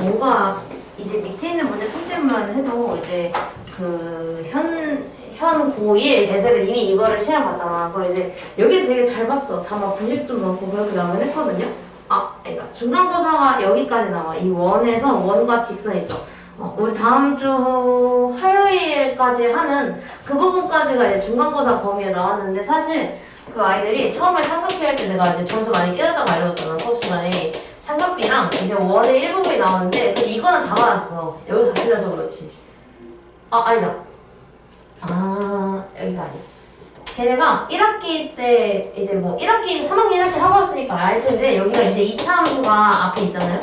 뭔가 이제 밑에 있는 문제 숙제만 해도 이제 그 현 고1 애들은 이미 이거를 시험 봤잖아. 그거 이제 여기 되게 잘 봤어. 다 막 90점 넘고 그렇게 나오긴 했거든요. 그러니까 중간고사가 여기까지 나와. 이 원에서 원과 직선 있죠. 우리 다음 주 화요일까지 하는 그 부분까지가 이제 중간고사 범위에 나왔는데 사실 그 아이들이 처음에 삼각비 할 때 내가 이제 점수 많이 깨졌다고 알려줬잖아. 수업 시간에. 삼각비랑 이제 원의 일부분이 나오는데 이거는 다 맞았어. 여기서 다 틀려서 그렇지. 아니다. 여기가 아니야. 걔네가 1학기 때 이제 뭐 1학기, 3학년 1학기 하고 왔으니까 알 텐데 여기가 이제 2차 함수가 앞에 있잖아요.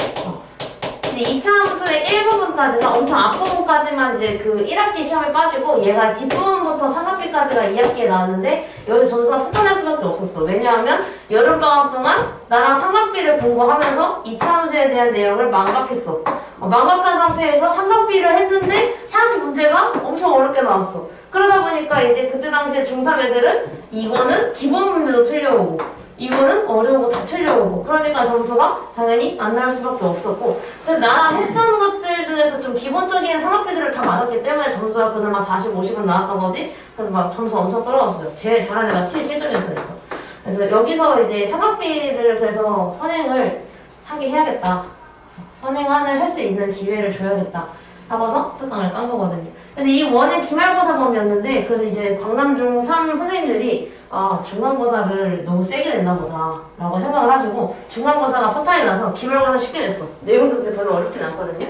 근데 2차 함수의 일부분까지가 엄청 앞부분까지만 이제 그 1학기 시험에 빠지고 얘가 뒷부분부터 삼각비까지가 2학기에 나왔는데 여기서 점수가 폭탄날 수밖에 없었어. 왜냐하면 여름방학 동안 나랑 삼각비를 공부하면서 2차 함수에 대한 내용을 망각했어. 망각한 상태에서 삼각비를 했는데 상비 문제가 엄청 어렵게 나왔어. 그러다 보니까 이제 그때 당시에 중3 애들은 이거는 기본 문제도 틀려오고 이거는 어려운 거 다 틀려오고 그러니까 점수가 당연히 안 나올 수밖에 없었고 그래서 나랑 했던 것들 중에서 좀 기본적인 삼각비들을 다 맞았기 때문에 점수가 그나마 40, 50은 나왔던 거지. 그래서 막 점수 엄청 떨어졌어요. 제일 잘한 애가 77점이었으니까. 그래서 여기서 이제 삼각비를 그래서 선행을 하게 해야겠다. 선행을 할 수 있는 기회를 줘야겠다 하고서 특강을 깐 거거든요. 근데 이 원의 기말고사 범위였는데 그래서 이제 광남중 3 선생님들이 중간고사를 너무 세게 냈나 보다 라고 생각을 하시고 중간고사가 파탄이 나서 기말고사 쉽게 냈어. 내용도 근데 별로 어렵진 않거든요.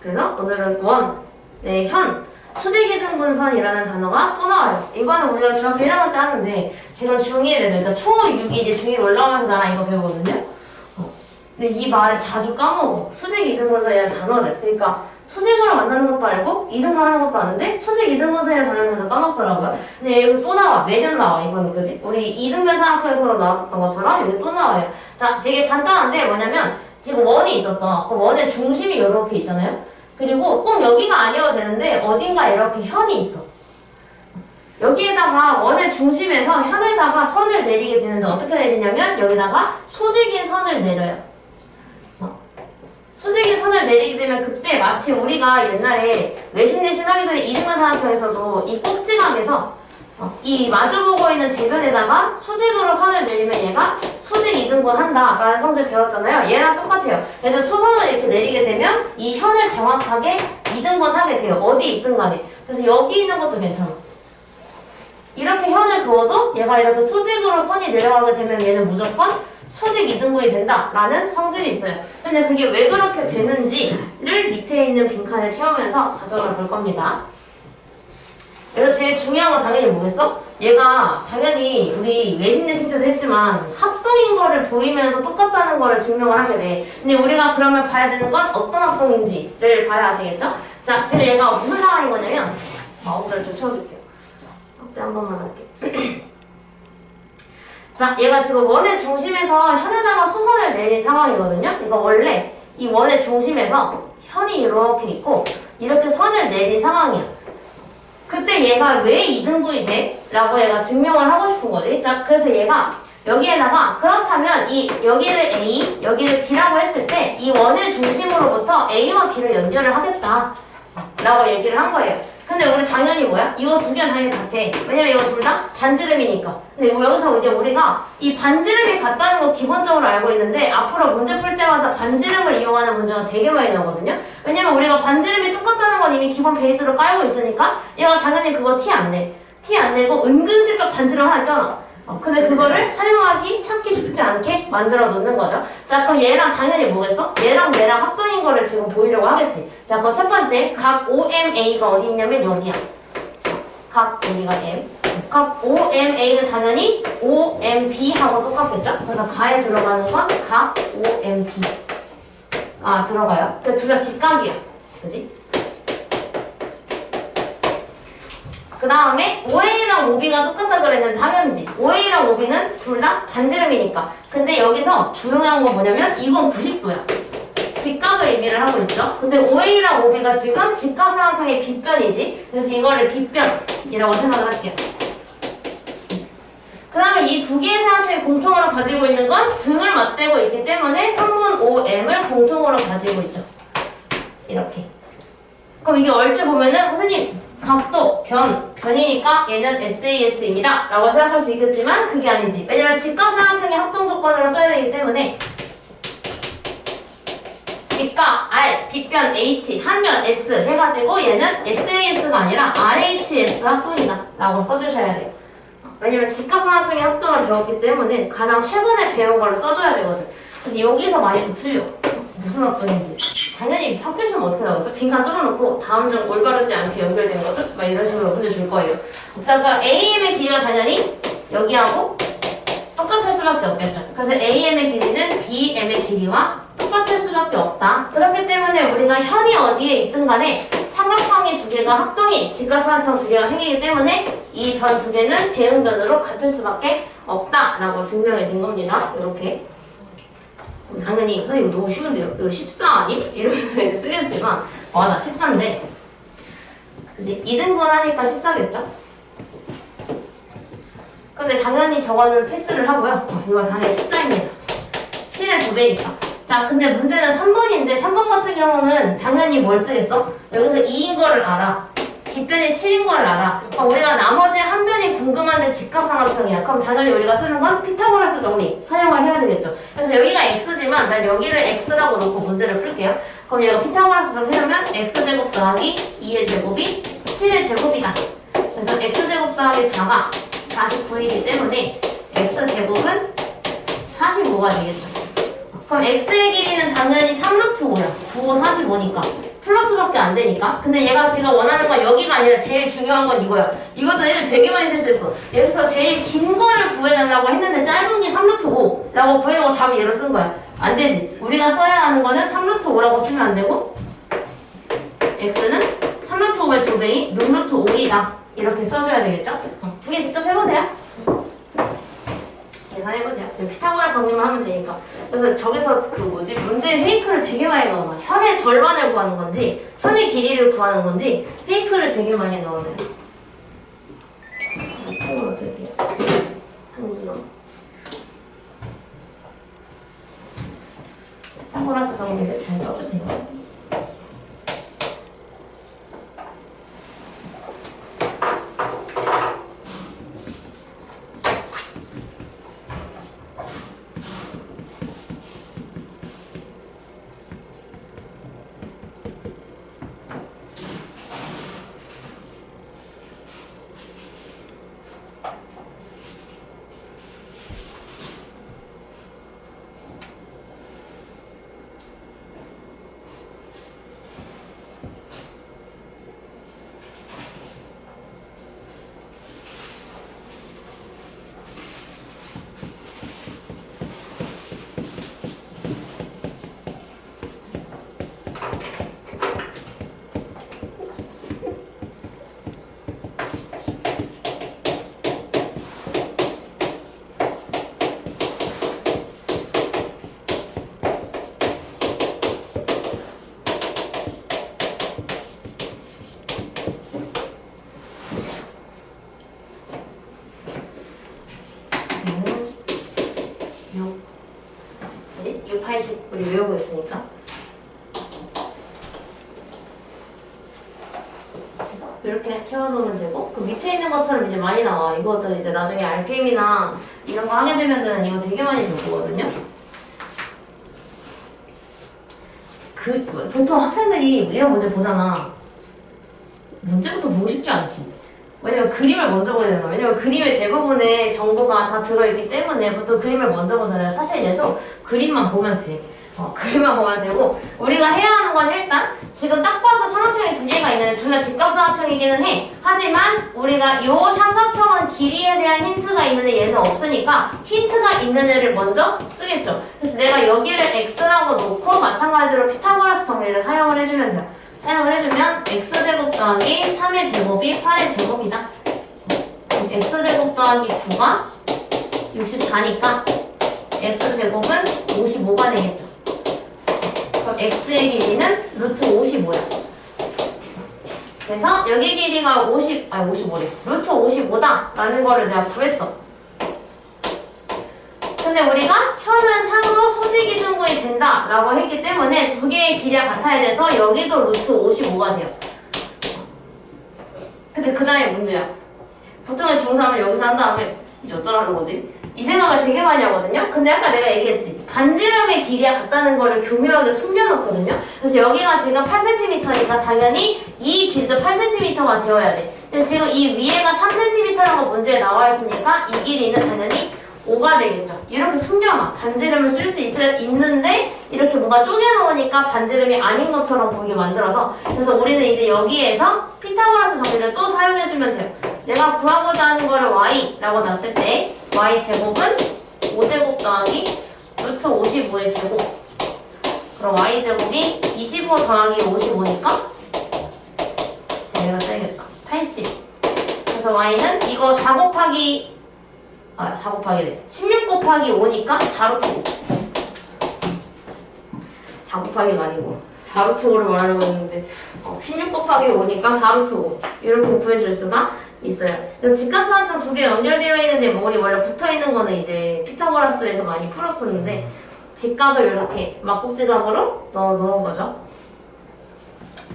그래서 오늘은 원의 현 수직이등분선이라는 단어가 또 나와요. 이거는 우리가 중학교 1학년 때 하는데 지금 중1에도 그러니까 초6이 이제 중1 올라오면서 나랑 이거 배우거든요. 근데 이 말을 자주 까먹어. 수직이등분선이라는 단어를. 그러니까 수직으로 만나는 것도 알고 이등분 하는 것도 아는데 수직이등분선이라는 단어를 자주 까먹더라고요. 근데 여기 또 나와. 매년 나와. 이거는 그지? 우리 이등변 삼각형에서 나왔던 것처럼 여기 또 나와요. 자, 되게 간단한데 뭐냐면 지금 원이 있었어. 그럼 원의 중심이 이렇게 있잖아요. 그리고 꼭 여기가 아니어도 되는데 어딘가 이렇게 현이 있어. 여기에다가 원의 중심에서 현에다가 선을 내리게 되는데 어떻게 내리냐면 여기다가 수직인 선을 내려요. 수직인 선을 내리게 되면 그때 마치 우리가 옛날에 외신 내신 하기 전에 이등변 삼각형에서도 이 꼭지각에서 이 마주보고 있는 대변에다가 수직으로 선을 내리면 얘가 수직 이등분 한다 라는 성질 배웠잖아요. 얘랑 똑같아요. 그래서 수선을 이렇게 내리게 되면 이 현을 정확하게 이등분 하게 돼요. 어디 있든 간에. 그래서 여기 있는 것도 괜찮아. 이렇게 현을 그어도 얘가 이렇게 수직으로 선이 내려가게 되면 얘는 무조건 수직 이등분이 된다 라는 성질이 있어요. 근데 그게 왜 그렇게 되는지를 밑에 있는 빈칸을 채우면서 가져가 볼 겁니다. 그래서 제일 중요한 건 당연히 뭐겠어? 얘가 당연히 우리 외신 내신 때도 했지만 합동인 거를 보이면서 똑같다는 거를 증명을 하게 돼. 근데 우리가 그러면 봐야 되는 건 어떤 합동인지를 봐야 되겠죠? 자, 지금 얘가 무슨 상황인 거냐면 마우스를 좀 채워줄게요. 확대 한 번만 할게. 자, 얘가 지금 원의 중심에서 현에다가 수선을 내린 상황이거든요. 그러니까 원래 이 원의 중심에서 현이 이렇게 있고 이렇게 선을 내린 상황이야. 그때 얘가 왜 이등분이 돼? 라고 얘가 증명을 하고 싶은 거지. 자, 그래서 얘가 여기에다가 그렇다면 여기를 A, 여기를 B라고 했을 때 이 원의 중심으로부터 A와 B를 연결을 하겠다 라고 얘기를 한 거예요. 근데 우리 당연히 뭐야? 이거 두 개는 당연히 같아. 왜냐면 이거 둘 다 반지름이니까. 근데 여기서 이제 우리가 이 반지름이 같다는 거 기본적으로 알고 있는데 앞으로 문제 풀 때마다 반지름을 이용하는 문제가 되게 많이 나오거든요. 왜냐면 우리가 반지름이 똑같다는 건 이미 기본 베이스로 깔고 있으니까 얘가 당연히 그거 티 안 내. 티 안 내고 은근슬쩍 반지름 하나 껴놔. 근데 그거를 사용하기 찾기 쉽지 않게 만들어 놓는 거죠. 자, 그럼 얘랑 당연히 뭐겠어? 얘랑 얘랑 합동인 거를 지금 보이려고 하겠지. 자, 그럼 첫 번째 각 OMA가 어디 있냐면 여기야. 각 여기가 M. 각 OMA는 당연히 OMB하고 똑같겠죠? 그래서 가에 들어가는 건 각 OMB. 들어가요. 그러니까 둘 다 직각이야. 그지? 그 다음에 OA랑 OB가 똑같다 그랬는데 당연히지. OA랑 OB는 둘 다 반지름이니까. 근데 여기서 중요한 건 뭐냐면 이건 90도야. 직각을 의미를 하고 있죠. 근데 OA랑 OB가 지금 직각삼각형의 빗변이지. 그래서 이거를 빗변이라고 생각을 할게요. 그 다음에 이 두 개의 사각형이 공통으로 가지고 있는 건 등을 맞대고 있기 때문에 선분 OM을 공통으로 가지고 있죠. 이렇게. 그럼 이게 얼추 보면은 선생님 각도, 변이니까 얘는 SAS입니다 라고 생각할 수 있겠지만 그게 아니지. 왜냐면 직각사각형의 합동 조건으로 써야 되기 때문에 직각 R, 빗변 H, 한면 S 해가지고 얘는 SAS가 아니라 RHS 합동이다 라고 써주셔야 돼요. 왜냐면 직각사각형의 합동을 배웠기 때문에 가장 최근에 배운 걸 써줘야 되거든. 그래서 여기서 많이 좀 틀려. 무슨 합동인지. 당연히 학교 시험 어떻게 나오겠어? 빈칸 뚫어놓고 다음 중 올바르지 않게 연결된 것들? 막 이런 식으로 문제 줄 거예요. 자, 그럼 AM의 길이가 당연히 여기하고 똑같을 수밖에 없겠죠. 그래서 AM의 길이는 BM의 길이와 똑같을 수밖에 없다. 그렇기 때문에 우리가 현이 어디에 있든 간에 삼각형이 두 개가 합동이 직각삼각형 두 개가 생기기 때문에 이 변 두 개는 대응변으로 같을 수밖에 없다라고 증명이 된 겁니다. 이렇게. 당연히 선생님 이거 너무 쉬운데요? 이거 14 아님? 이러면서 이제 쓰겠지만 맞아 14인데 그치? 2등분 하니까 14겠죠? 근데 당연히 저거는 패스를 하고요. 이건 당연히 14입니다. 7의 2배니까. 자, 근데 문제는 3번인데 3번 같은 경우는 당연히 뭘 쓰겠어? 여기서 2인 거를 알아. 뒷변이 7인 걸 알아. 그럼 우리가 나머지 한 변이 궁금한데 직각삼각형이야. 그럼 당연히 우리가 쓰는 건 피타고라스 정리 사용을 해야 되겠죠. 그래서 여기가 x지만 난 여기를 x라고 놓고 문제를 풀게요. 그럼 얘가 피타고라스 정리하면 x제곱 더하기 2의 제곱이 7의 제곱이다. 그래서 x제곱 더하기 4가 49이기 때문에 x제곱은 45가 되겠죠. 그럼 x의 길이는 당연히 3루트 5야. 9, 5, 45니까. 플러스밖에 안 되니까. 근데 얘가 지금 원하는 건 여기가 아니라 제일 중요한 건 이거야. 이것도 얘를 되게 많이 실수했어. 여기서 제일 긴 거를 구해달라고 했는데 짧은 게 3루트 5라고 구해놓고 답을 얘로 쓴 거야. 안 되지. 우리가 써야 하는 거는 3루트 5라고 쓰면 안 되고 x는 3루트 5의 2배인 6루트 5이다. 이렇게 써줘야 되겠죠? 두 개 직접 해보세요. 계산해보세요. 피타고라스 정리만 하면 되니까. 그래서 저기서 그 문제 페이크를 되게 많이 넣어놔. 현의 절반을 구하는 건지 현의 길이를 구하는 건지 페이크를 되게 많이 넣어놔요. 이걸 어떻게 해요? 피타고라스 정리를 잘 써주세요. 우리 외우고 있으니까. 그래서 이렇게 채워놓으면 되고 그 밑에 있는 것처럼 이제 많이 나와. 이것도 이제 나중에 RPM이나 이런 거 하게 되면은 이거 되게 많이 들어오거든요. 보통 학생들이 이런 문제 보잖아. 문제부터 보고 싶지 않지. 왜냐면 그림을 먼저 보야 되잖아. 왜냐면 그림에 대부분의 정보가 다 들어있기 때문에 보통 그림을 먼저 보잖아요. 사실 얘도 그림만 보면 돼. 그림만 보면 되고 우리가 해야 하는 건 일단 지금 딱 봐도 삼각형이 두 개가 있는데 둘 다 직각삼각형이기는 해. 하지만 우리가 이 삼각형은 길이에 대한 힌트가 있는데 얘는 없으니까 힌트가 있는 애를 먼저 쓰겠죠. 그래서 내가 여기를 x라고 놓고 마찬가지로 피타고라스 정리를 사용을 해주면 돼요. 사용을 해주면 x제곱 더하기 3의 제곱이 8의 제곱이다. x제곱 더하기 9가 64니까 x제곱은 55가 되겠죠. 그럼 x의 길이는 루트 55야. 그래서 여기 길이가 55래. 루트 55다 라는 거를 내가 구했어. 근데 우리가 현은 상수 수직이등분이 된다라고 했기 때문에 두 개의 길이가 같아야 돼서 여기도 루트 55가 돼요. 근데 그 다음에 문제야. 보통의 중3을 여기서 한 다음에 이제 어떠라는 거지? 이 생각을 되게 많이 하거든요. 근데 아까 내가 얘기했지. 반지름의 길이가 같다는 거를 교묘하게 숨겨놓거든요. 그래서 여기가 지금 8cm니까 당연히 이 길이도 8cm가 되어야 돼. 근데 지금 이 위에가 3cm라고 문제에 나와 있으니까 이 길이는 당연히 5가 되겠죠. 이렇게 숨겨놔. 반지름을 쓸 수 있는데 이렇게 뭔가 쪼개놓으니까 반지름이 아닌 것처럼 보이게 만들어서, 그래서 우리는 이제 여기에서 피타고라스 정리를 또 사용해주면 돼요. 내가 구하고자 하는 거를 y라고 놨을 때 y제곱은 5제곱 더하기 루트 55의 제곱, 그럼 y제곱이 25 더하기 55니까 내가 써야겠다. 80. 그래서 y는 이거 4 곱하기 16 곱하기 5니까 4루트 5. 4 곱하기가 아니고 4루트 5를 말하려고 했는데 16 곱하기 5니까 4루트 5 이렇게 구해줄 수가 있어요. 그래서 직각삼각형 두 개 연결되어 있는데 뭐 우리 원래 붙어있는 거는 이제 피타고라스에서 많이 풀었었는데 직각을 이렇게 막국지각으로 넣은 거죠.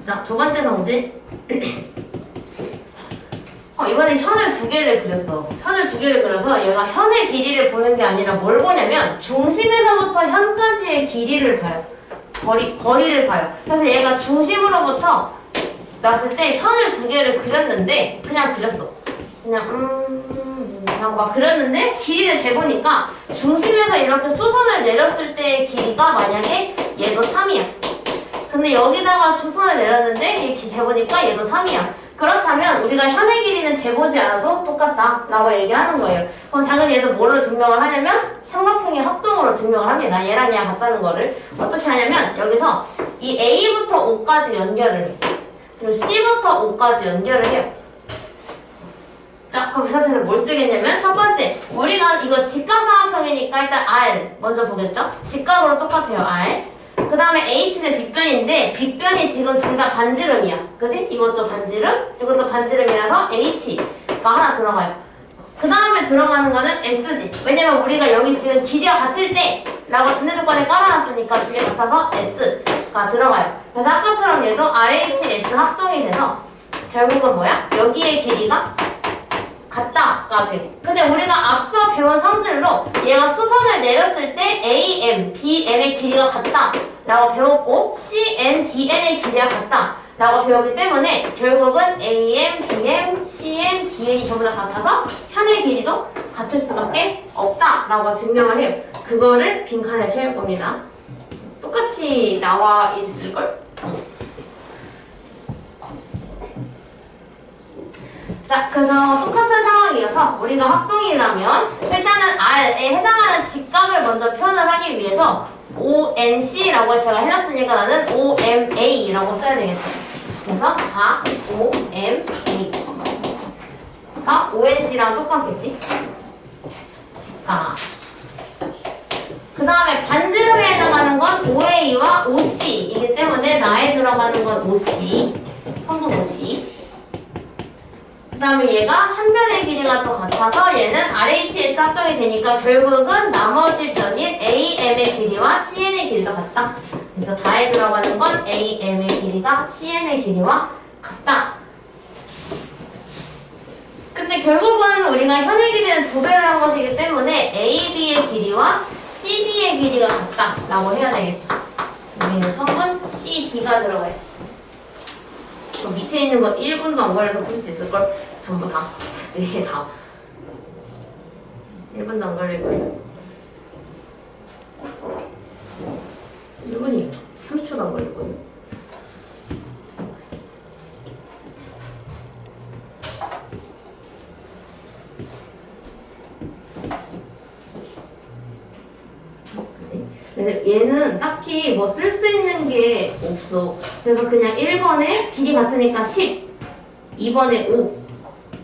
자, 두 번째 성질. 이번에 현을 두 개를 그렸어. 현을 두 개를 그려서 얘가 현의 길이를 보는 게 아니라 뭘 보냐면 중심에서부터 현까지의 길이를 봐요. 거리를 봐요. 그래서 얘가 중심으로부터 놨을 때 현을 두 개를 그렸는데 그냥 그렸어. 그냥 막 그렸는데 길이를 재보니까 중심에서 이렇게 수선을 내렸을 때의 길이가 만약에 얘도 3이야. 근데 여기다가 수선을 내렸는데 이렇게 재보니까 얘도 3이야. 그렇다면 우리가 현의 길이는 재보지 않아도 똑같다 라고 얘기하는 거예요. 그럼 당연히 얘도 뭘로 증명을 하냐면 삼각형의 합동으로 증명을 합니다. 얘랑 얘랑 같다는 거를 어떻게 하냐면 여기서 이 A부터 O까지 연결을 해. 그리고 C부터 O까지 연결을 해요. 자, 그럼 이 상태에서 뭘 쓰겠냐면 첫 번째, 우리가 이거 직각삼각형이니까 일단 R 먼저 보겠죠? 직각으로 똑같아요, R. 그 다음에 H는 빗변인데 빗변이 지금 둘 다 반지름이야. 그지? 이것도 반지름, 이것도 반지름이라서 H가 하나 들어가요. 그 다음에 들어가는 거는 S지. 왜냐면 우리가 여기 지금 길이가 같을 때 라고 전제 조건에 깔아놨으니까 두 개 같아서 S가 들어가요. 그래서 아까처럼 얘도 RHS 합동이 돼서 결국은 뭐야? 여기의 길이가 같다가 돼. 근데 우리가 앞서 배운 성질로 얘가 수선을 내렸을 때 AM, BM의 길이가 같다 라고 배웠고 CN, DN의 길이가 같다 라고 배웠기 때문에 결국은 AM, BM, CN, DN이 전부 다 같아서 현의 길이도 같을 수밖에 없다 라고 증명을 해요. 그거를 빈칸에 채울 겁니다. 똑같이 나와 있을걸? 자, 그래서 똑같은 상황이어서 우리가 합동이라면 일단은 R에 해당하는 직각을 먼저 표현을 하기 위해서 ONC라고 제가 해놨으니까 나는 OMA라고 써야 되겠어요. 그래서 다 OMA가 ONC랑 똑같겠지? 직각. 그 다음에 반지름에 해당하는 건 OA와 OC이기 때문에 나에 들어가는 건 OC, 성분 OC. 그 다음에 얘가 한 변의 길이가 또 같아서 얘는 RHS 합동이 되니까 결국은 나머지 변인 AM의 길이와 CN의 길이도 같다. 그래서 다에 들어가는 건 AM의 길이가 CN의 길이와 같다. 근데 결국은 우리가 현의 길이는 두 배를 한 것이기 때문에 AB의 길이와 CD의 길이가 같다 라고 해야 되겠죠. 여기는 성분 CD가 들어가요. 그 밑에 있는 거 1분도 안 걸려서 풀 수 있을걸? 전부 다. 이게 다. 1분도 안 걸릴걸요? 1분이 30초도 안 걸릴걸요? 그래서 얘는 딱히 뭐 쓸 수 있는 게 없어. 그래서 그냥 1번에 길이 같으니까 10, 2번에 5,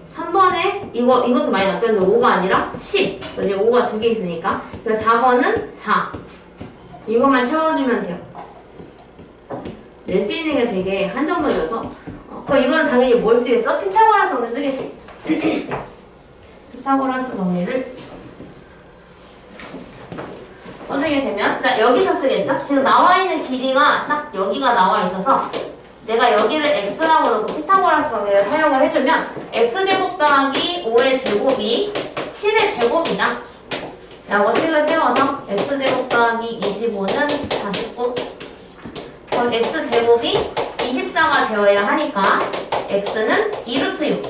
3번에 이것도 많이 낚였는데 5가 아니라 10. 이제 5가 두 개 있으니까. 그래서 4번은 4. 이것만 채워주면 돼요. 낼 수 있는 게 되게 한정적이어서. 그럼 이거는 당연히 뭘 쓰겠어? 피타고라스 정리 쓰겠지. 피타고라스 정리를 쓰게 되면 자 여기서 쓰겠죠? 지금 나와 있는 길이가 딱 여기가 나와 있어서 내가 여기를 x라고 놓고 피타고라스 정리를 사용을 해주면 x제곱 더하기 5의 제곱이 7의 제곱이다 라고 식을 세워서 x제곱 더하기 25는 49 그럼 x제곱이 24가 되어야 하니까 x는 2루트 6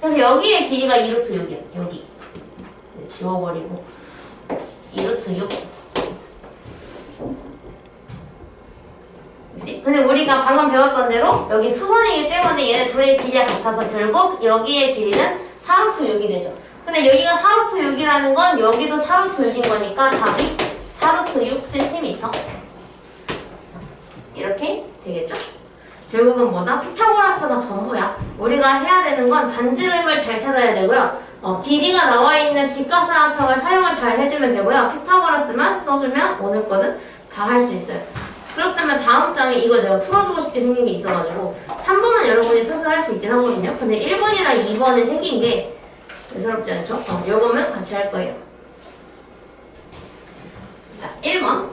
그래서 여기의 길이가 2루트 6이야 여기 지워버리고 2루트 6 근데 우리가 방금 배웠던 대로 여기 수선이기 때문에 얘네 둘의 길이가 같아서 결국 여기의 길이는 4루트 6이 되죠 근데 여기가 4루트 6이라는 건 여기도 4루트 6인 거니까 답이 4루트 6cm 이렇게 되겠죠? 결국은 뭐다? 피타고라스가 전부야 우리가 해야 되는 건 반지름을 잘 찾아야 되고요 길이가 나와 있는 직각삼각형을 사용을 잘 해주면 되고요 피타고라스만 써주면 오늘 거는 다 할 수 있어요 그렇다면 다음 장에 이거 내가 풀어주고 싶게 생긴 게 있어가지고 3번은 여러분이 스스로 할 수 있긴 하거든요 근데 1번이랑 2번에 생긴 게 대수롭지 않죠? 요거면 같이 할 거예요 자 1번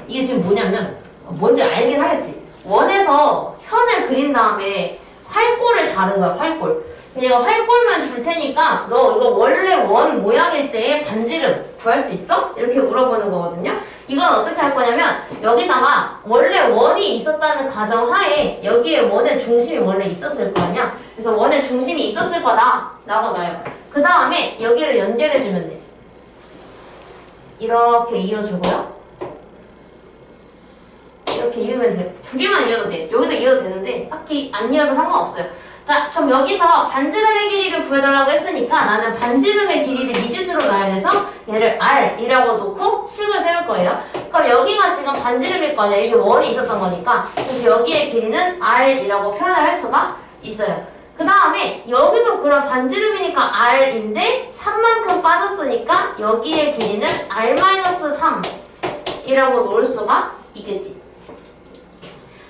이게 지금 뭐냐면 뭔지 알긴 하겠지 원에서 현을 그린 다음에 활골을 자른 거야 활골 얘가 활골만 줄 테니까 너 이거 원래 원 모양일 때 반지름 구할 수 있어? 이렇게 물어보는 거거든요 이건 어떻게 할 거냐면 여기다가 원래 원이 있었다는 가정하에 여기에 원의 중심이 원래 있었을 거 아니야 그래서 원의 중심이 있었을 거다 라고 놔요 그 다음에 여기를 연결해주면 돼 이렇게 이어주고요 이렇게 이으면 돼. 두 개만 이어도 돼. 여기서 이어도 되는데 딱히 안 이어도 상관없어요. 자, 그럼 여기서 반지름의 길이를 구해달라고 했으니까 나는 반지름의 길이를 미지수로 놔야 돼서 얘를 R이라고 놓고 식을 세울 거예요. 그럼 여기가 지금 반지름일 거 아니야. 이게 원이 있었던 거니까. 그래서 여기의 길이는 R이라고 표현을 할 수가 있어요. 그 다음에 여기도 그럼 반지름이니까 R인데 3만큼 빠졌으니까 여기의 길이는 R-3이라고 놓을 수가 있겠지.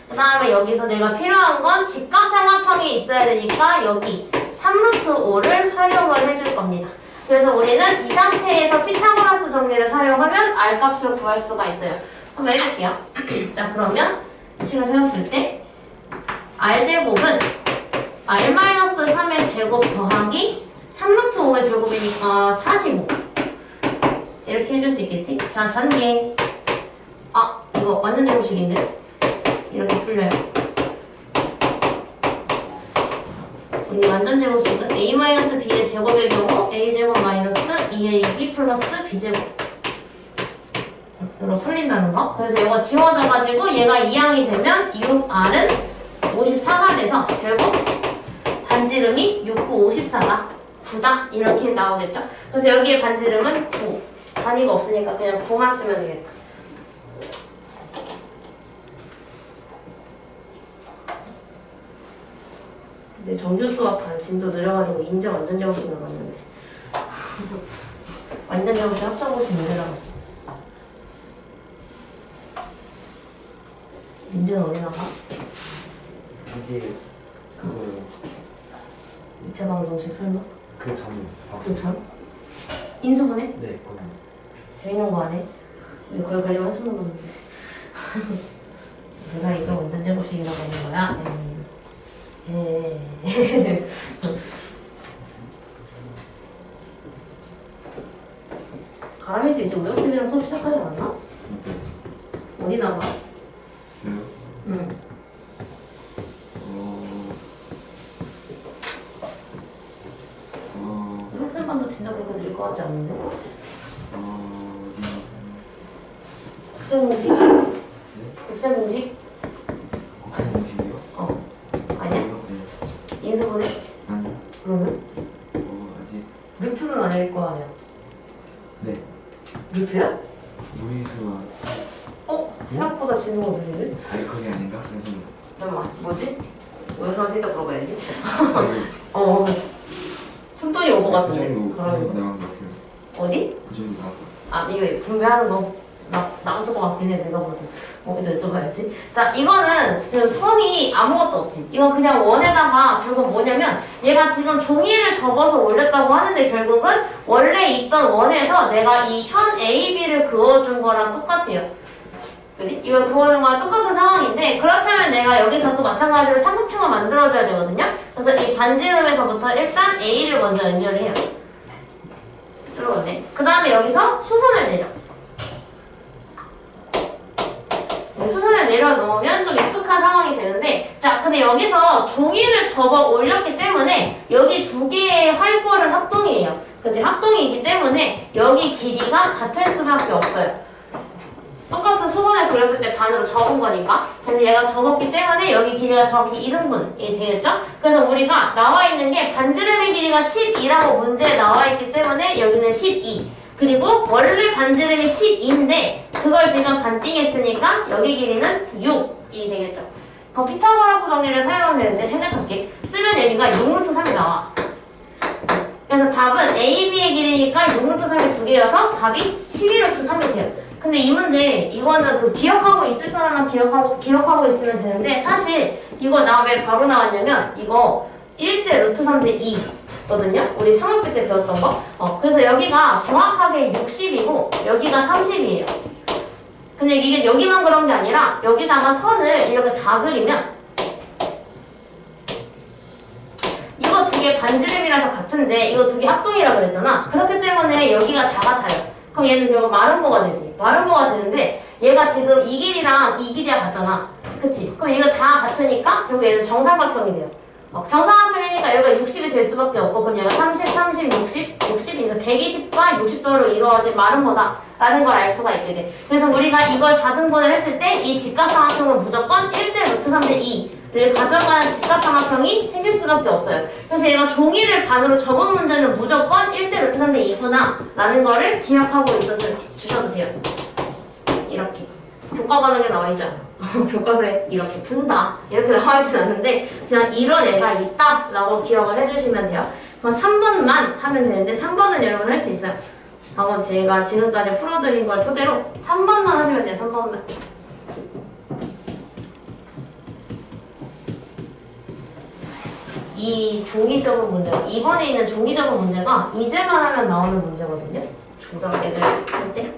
그 다음에 여기서 내가 필요한 건 직각삼각형이 있어야 되니까 여기 3루트 5를 활용을 해줄 겁니다. 그래서 우리는 이 상태에서 피타고라스 정리를 사용하면 R 값을 구할 수가 있어요. 한번 해볼게요. 자 그러면 식을 세웠을 때 R제곱은 R-3의 제곱 더하기 3루트 5의 제곱이니까 45 이렇게 해줄 수 있겠지? 자 전개 이거 완전 제곱식인데? 이렇게 풀려요. 우리 완전 제곱식은 a-b의 제곱의 경우 a제곱 마이너스 2ab 플러스 b제곱 이로 풀린다는 거. 그래서 이거 지워져가지고 얘가 2항이 되면 6r은 54가 돼서 결국 반지름이 6, 9, 54다. 9다 이렇게 나오겠죠. 그래서 여기에 반지름은 9 단위가 없으니까 그냥 9만 쓰면 되겠다. 근데 정규 수학 반 진도 느려가지고 인제 완전 제곱식 나갔는데 완전 제곱식 합쳐보시 인제 나갔어. 인제는 어디 나가? 이제 그거요. 2차 방정식 설마? 그 전. 그 전? 인수분해? 네, 그거. 재밌는 거 안 해? 거기 가려면 한참 넘었는데 내가 이걸 완전 제곱식이라고 하는 거야? 가람이도 이제 우혁쌤이랑 수업 시작하지 않았나? 어디 나가? 왜요? 응. 우혁쌤반도 진짜 그렇게 늘 것 같지 않은데? 국제 공식? 국제 공식? 국제 공식이요? 아니야? 인수분해? 아니요. 그러면? 아직. 루트는 아닐 거 아니야? 네. 루트야? 무리수와. 생각보다 지는 거 들리네? 아니 그게 아닌가? 그래서. 잠깐만, 뭐지? 우혁쌤한테 이따 물어봐야지. 푼돈이 올 것 같은데. 그 정도 그러면 나온 것 같아요. 어디? 그 정도 나온 것 같아요. 이거 분배하는 거. 나갔을 것 같긴 해, 내가 보고. 이거 여쭤봐야지. 자, 이거는 지금 선이 아무것도 없지. 이건 그냥 원에다가 결국 뭐냐면 얘가 지금 종이를 접어서 올렸다고 하는데 결국은 원래 있던 원에서 내가 이 현 AB를 그어준 거랑 똑같아요. 그지? 이거 그어준 거랑 똑같은 상황인데 그렇다면 내가 여기서도 마찬가지로 삼각형을 만들어줘야 되거든요. 그래서 이 반지름에서부터 일단 A를 먼저 연결을 해요. 들어오네. 그 다음에 여기서 수선을 내려. 수선을 내려놓으면 좀 익숙한 상황이 되는데 자 근데 여기서 종이를 접어 올렸기 때문에 여기 두 개의 활골은 합동이에요. 그치? 합동이기 때문에 여기 길이가 같을 수밖에 없어요. 똑같은 수선을 그렸을 때 반으로 접은 거니까. 그래서 얘가 접었기 때문에 여기 길이가 정확히 2등분이 되겠죠? 그래서 우리가 나와 있는 게 반지름의 길이가 12라고 문제에 나와 있기 때문에 여기는 12. 그리고 원래 반지름이 12인데 그걸 지금 반띵했으니까 여기 길이는 6이 되겠죠. 그럼 피타고라스 정리를 사용하면 되는데 생각할게. 쓰면 여기가 6루트 3이 나와. 그래서 답은 A, B의 길이니까 6루트 3이 두 개여서 답이 12루트 3이 돼요. 근데 이 문제 이거는 그 기억하고 있을 사람만 기억하고 있으면 되는데 사실 이거 나 왜 바로 나왔냐면 이거 1대 루트 3대 2 거든요. 우리 상업비 때 배웠던 거. 그래서 여기가 정확하게 60이고 여기가 30이에요. 근데 이게 여기만 그런 게 아니라 여기다가 선을 이렇게 다 그리면 이거 두 개 반지름이라서 같은데 이거 두 개 합동이라 그랬잖아. 그렇기 때문에 여기가 다 같아요. 그럼 얘는 결국 마름모가 되지. 마름모가 되는데 얘가 지금 이 길이랑 이 길이가 같잖아. 그치? 그럼 이거 다 같으니까 결국 얘는 정삼각형이 돼요. 정삼각형이니까 여기가 60이 될 수밖에 없고 그럼 얘가 30, 30, 60, 60이니까 120과 60도로 이루어진 마름모다 라는 걸 알 수가 있게 돼. 그래서 우리가 이걸 4등분을 했을 때 이 직각삼각형은 무조건 1대 루트 3대 2를 가져가는 직각삼각형이 생길 수밖에 없어요. 그래서 얘가 종이를 반으로 접은 문제는 무조건 1대 루트 3대 2구나 라는 거를 기억하고 주셔도 돼요. 이렇게 교과과정에 나와 있지 않아. 교과서에 이렇게 푼다 이렇게 나와 있진 않는데 그냥 이런 애가 있다 라고 기억을 해주시면 돼요. 그럼 3번만 하면 되는데 3번은 여러분 할 수 있어요. 다음은 제가 지금까지 풀어드린 걸 토대로 3번만 하시면 돼요. 3번만. 이 종이적인 문제가 2번에 있는 종이적인 문제가 이제만 하면 나오는 문제거든요. 중3 애들 할 때.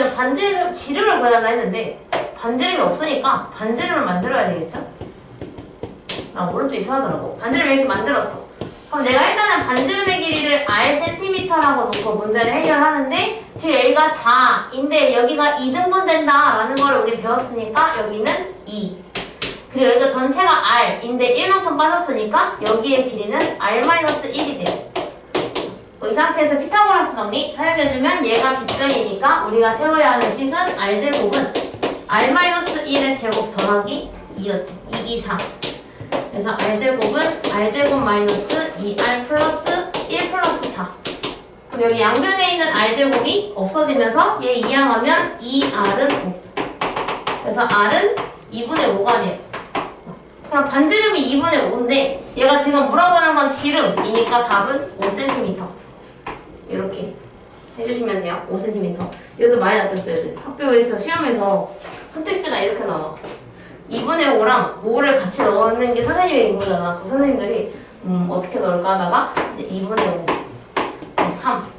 지금 반지름, 지름을 구해달라 했는데 반지름이 없으니까 반지름을 만들어야 되겠죠? 나 오른쪽이 편하더라고. 반지름을 이렇게 만들었어. 그럼 내가 일단은 반지름의 길이를 R cm라고 놓고 문제를 해결하는데 지금 여기가 4인데 여기가 2등분 된다라는 걸 우리 배웠으니까 여기는 2. 그리고 여기가 전체가 R인데 1만큼 빠졌으니까 여기의 길이는 R-1이 돼요. 이 상태에서 피타고라스 정리 사용해주면 얘가 빗변이니까 우리가 세워야 하는 식은 R제곱은 R-1의 제곱 더하기 2였지. 2, 2, 4. 그래서 R제곱은 R제곱 마이너스 2R 플러스 1 플러스 4. 그럼 여기 양변에 있는 R제곱이 없어지면서 얘 이항하면 2R은 5. 그래서 R은 2분의 5가 돼요. 그럼 반지름이 2분의 5인데 얘가 지금 물어보는 건 지름이니까 답은 5cm. 이렇게 해주시면 돼요. 5cm. 이것도 많이 낚였어요. 학교에서 시험에서 선택지가 이렇게 나와. 2분의 5랑 5를 같이 넣는 게 선생님이 모르잖아. 그 선생님들이 어떻게 넣을까 하다가 이제 2분의 5, 3,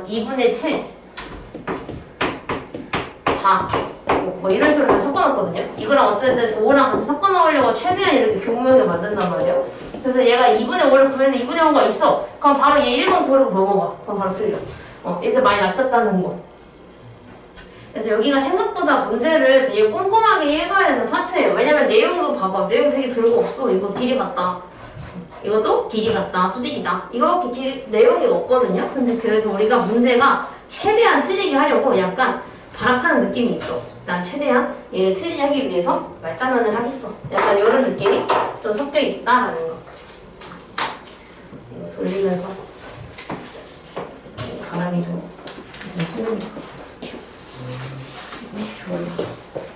2분의 7, 4, 뭐 이런 식으로 다 섞어놓거든요. 이거랑 어쨌든 5랑 같이 섞어 넣으려고 최대한 이렇게 교묘하게 만든단 말이에요. 그래서 얘가 2분의 5를 구했는데 2분의 5가 있어. 그럼 바로 얘 1번 고르고 넘어가. 그럼 바로 틀려. 여기서 많이 낚였다는 거. 그래서 여기가 생각보다 문제를 되게 꼼꼼하게 읽어야 되는 파트예요. 왜냐면 내용도 봐봐. 내용 되게 별거 없어. 이거 길이 같다. 이것도 길이 같다. 수직이다. 이거밖에 내용이 없거든요. 근데 그래서 우리가 문제가 최대한 틀리게 하려고 약간 발악하는 느낌이 있어. 난 최대한 얘를 틀리게 하기 위해서 말장난을 하겠어. 약간 이런 느낌이 좀 섞여 있다라는 거. 이거 돌리면서 가랑이 좀. 좋아요.